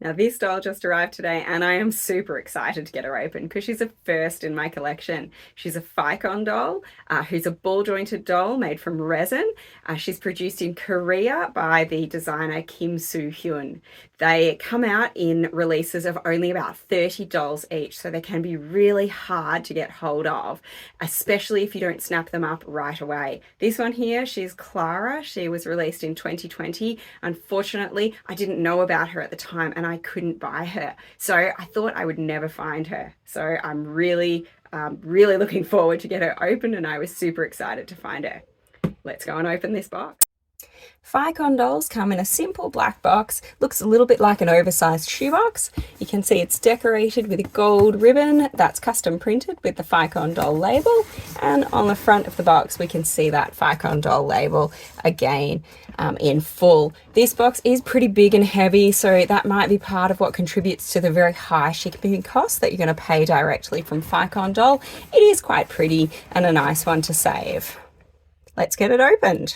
Now this doll just arrived today and I am super excited to get her open because she's a first in my collection. She's a Ficon doll, who's a ball jointed doll made from resin. She's produced in Korea by the designer Kim Soo-hyun. They come out in releases of only about 30 dolls each, so they can be really hard to get hold of, especially if you don't snap them up right away. This one here, she's Clara. She was released in 2020. Unfortunately, I didn't know about her at the time and I couldn't buy her. So I thought I would never find her. So I'm really looking forward to get her open, and I was super excited to find her. Let's go and open this box. Ficon dolls come in a simple black box, looks a little bit like an oversized shoebox. You can see it's decorated with a gold ribbon that's custom printed with the Ficon doll label, and on the front of the box we can see that Ficon doll label again in full. This box is pretty big and heavy, so that might be part of what contributes to the very high shipping cost that you're going to pay directly from Ficon doll. It is quite pretty and a nice one to save. Let's get it opened.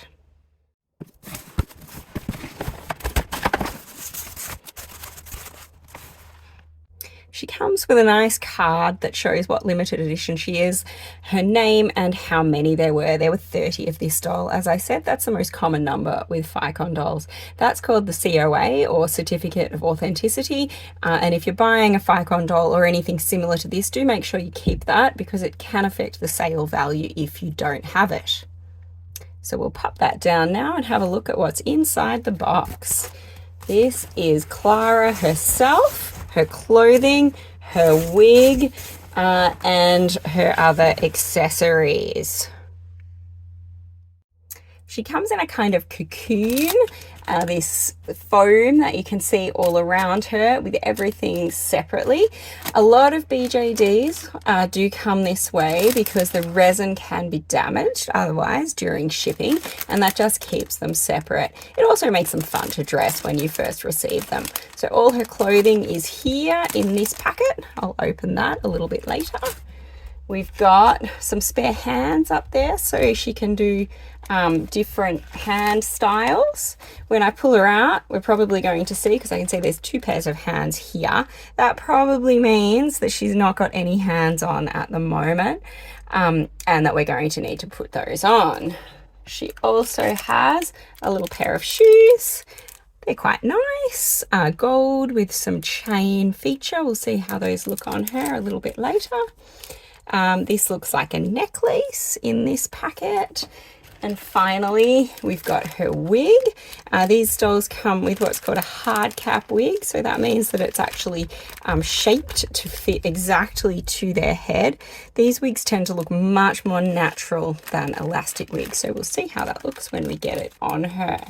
She comes with a nice card that shows what limited edition she is, her name, and how many there were. There were 30 of this doll. As I said, that's the most common number with Ficon dolls. That's called the COA, or Certificate of Authenticity. And if you're buying a Ficon doll or anything similar to this, do make sure you keep that, because it can affect the sale value if you don't have it. So we'll pop that down now and have a look at what's inside the box. This is Clara herself, her clothing, her wig, and her other accessories. She comes in a kind of cocoon, this foam that you can see all around her with everything separately. A lot of BJDs do come this way because the resin can be damaged otherwise during shipping, and that just keeps them separate. It also makes them fun to dress when you first receive them. So all her clothing is here in this packet. I'll open that a little bit later. We've got some spare hands up there so she can do different hand styles. When I pull her out, we're probably going to see, because I can see there's two pairs of hands here, that probably means that she's not got any hands on at the moment, and that we're going to need to put those on. She also has a little pair of shoes. They're quite nice, gold with some chain feature. We'll see how those look on her a little bit later. This looks like a necklace in this packet. And finally, we've got her wig. These dolls come with what's called a hard cap wig. So that means that it's actually shaped to fit exactly to their head. These wigs tend to look much more natural than elastic wigs. So we'll see how that looks when we get it on her.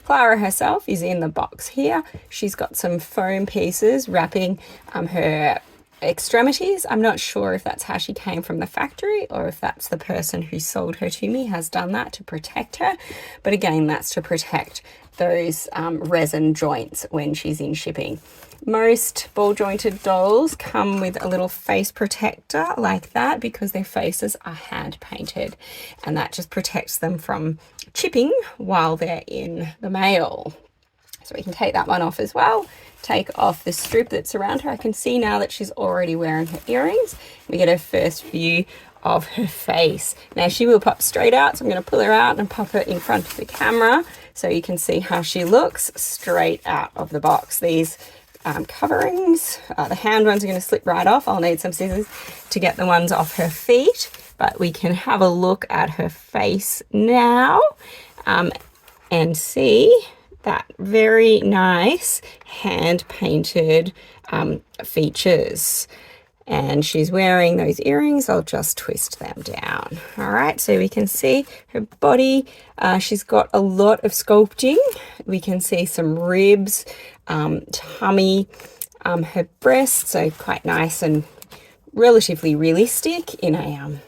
Clara herself is in the box here. She's got some foam pieces wrapping her extremities. I'm not sure if that's how she came from the factory or if that's the person who sold her to me has done that to protect her. But again, that's to protect those resin joints when she's in shipping. Most ball jointed dolls come with a little face protector like that because their faces are hand painted, and that just protects them from chipping while they're in the mail. So we can take that one off as well. Take off the strip that's around her. I can see now that she's already wearing her earrings. We get her first view of her face. Now she will pop straight out, so I'm going to pull her out and pop her in front of the camera so you can see how she looks straight out of the box. These coverings, the hand ones are going to slip right off. I'll need some scissors to get the ones off her feet, but we can have a look at her face now and see that very nice hand painted features. And she's wearing those earrings. I'll just twist them down. All right, so we can see her body. She's got a lot of sculpting. We can see some ribs, tummy, her breasts, so quite nice and relatively realistic in a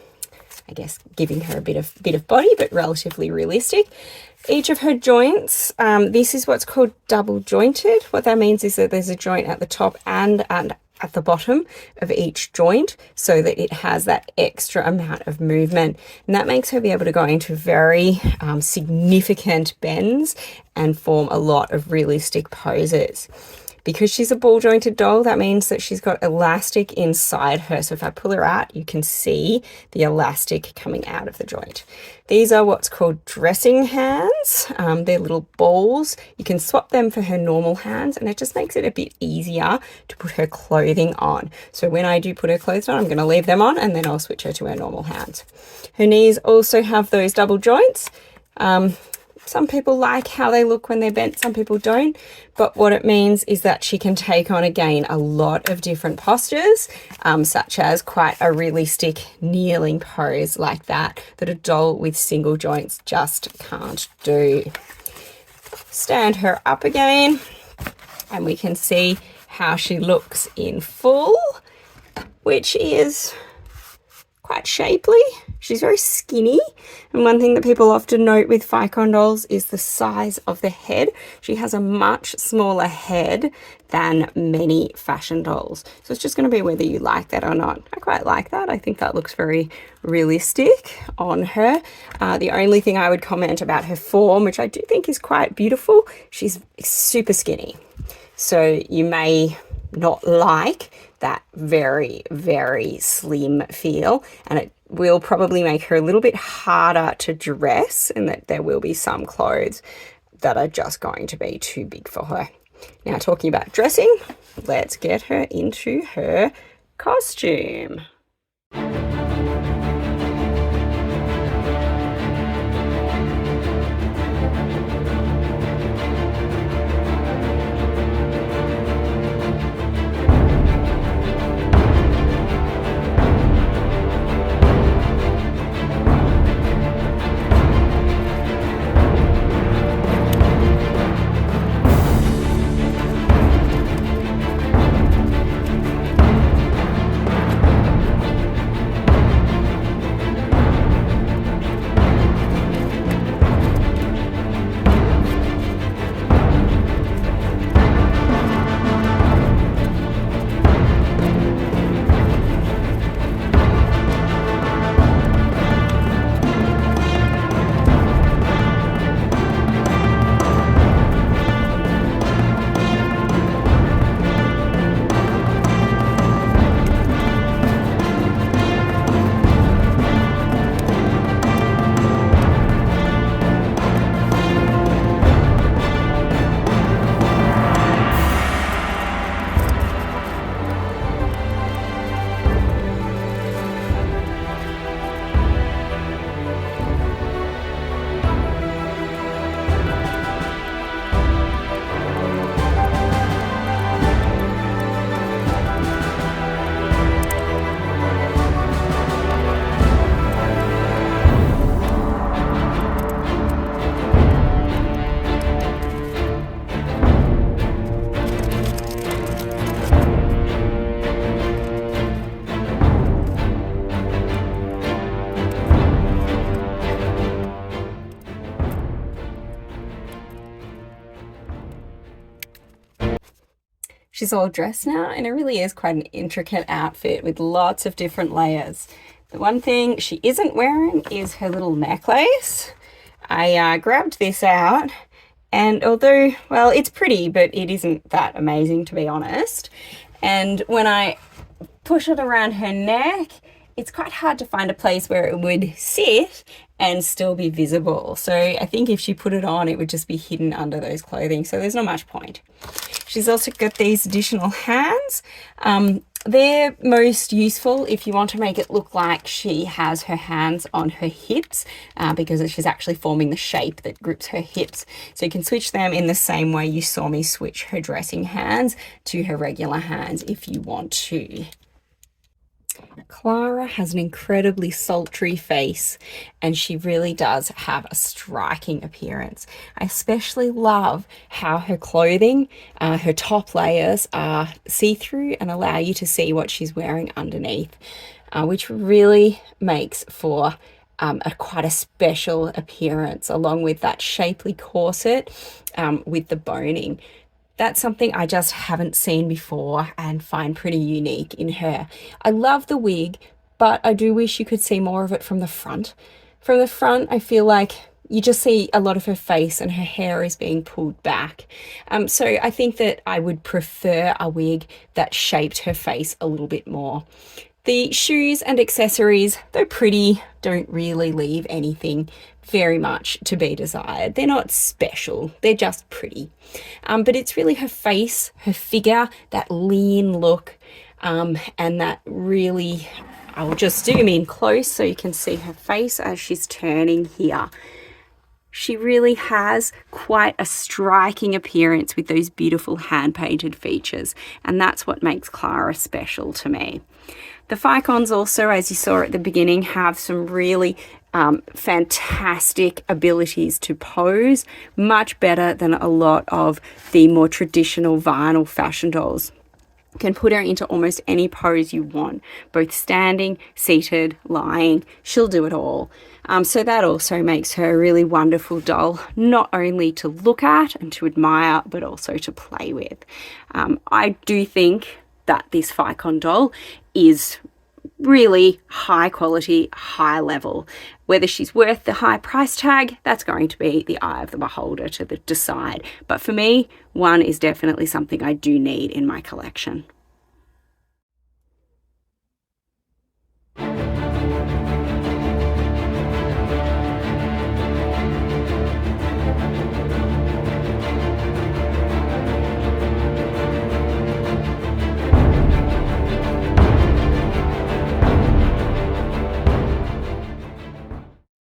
I guess giving her a bit of body, but relatively realistic. Each of her joints, this is what's called double jointed. What that means is that there's a joint at the top and at the bottom of each joint, so that it has that extra amount of movement, and that makes her be able to go into very significant bends and form a lot of realistic poses. Because she's a ball jointed doll, that means that she's got elastic inside her. So if I pull her out, you can see the elastic coming out of the joint. These are what's called dressing hands. They're little balls. You can swap them for her normal hands, and it just makes it a bit easier to put her clothing on. So when I do put her clothes on, I'm going to leave them on, and then I'll switch her to her normal hands. Her knees also have those double joints. Some people like how they look when they're bent, some people don't. But what it means is that she can take on, again, a lot of different postures, such as quite a realistic kneeling pose like that a doll with single joints just can't do. Stand her up again, and we can see how she looks in full, which is quite shapely. She's very skinny, and one thing that people often note with Ficon dolls is the size of the head. She has a much smaller head than many fashion dolls. So it's just going to be whether you like that or not. I quite like that. I think that looks very realistic on her. The only thing I would comment about her form, which I do think is quite beautiful, she's super skinny. So you may not like that very, very slim feel, and it will probably make her a little bit harder to dress, and that there will be some clothes that are just going to be too big for her. Now, talking about dressing, let's get her into her costume. She's all dressed now, and it really is quite an intricate outfit with lots of different layers. The one thing she isn't wearing is her little necklace. I grabbed this out, and although, well, it's pretty, but it isn't that amazing, to be honest. And when I push it around her neck, it's quite hard to find a place where it would sit and still be visible. So I think if she put it on, it would just be hidden under those clothing. So there's not much point. She's also got these additional hands. They're most useful if you want to make it look like she has her hands on her hips, because she's actually forming the shape that grips her hips. So you can switch them in the same way you saw me switch her dressing hands to her regular hands if you want to. Clara has an incredibly sultry face, and she really does have a striking appearance. I especially love how her clothing, her top layers are see-through and allow you to see what she's wearing underneath, which really makes for quite a special appearance, along with that shapely corset with the boning. That's something I just haven't seen before and find pretty unique in her. I love the wig, but I do wish you could see more of it from the front. From the front, I feel like you just see a lot of her face and her hair is being pulled back. So I think that I would prefer a wig that shaped her face a little bit more. The shoes and accessories, though pretty, don't really leave anything very much to be desired. They're not special, they're just pretty. But it's really her face, her figure, that lean look, and that really, I will just zoom in close so you can see her face as she's turning here. She really has quite a striking appearance with those beautiful hand-painted features, and that's what makes Clara special to me. The Ficons also, as you saw at the beginning, have some really fantastic abilities to pose, much better than a lot of the more traditional vinyl fashion dolls. You can put her into almost any pose you want, both standing, seated, lying. She'll do it all. So that also makes her a really wonderful doll, not only to look at and to admire, but also to play with. I do think that this Ficon doll is really high quality, high level. Whether she's worth the high price tag, that's going to be the eye of the beholder to decide. But for me, one is definitely something I do need in my collection.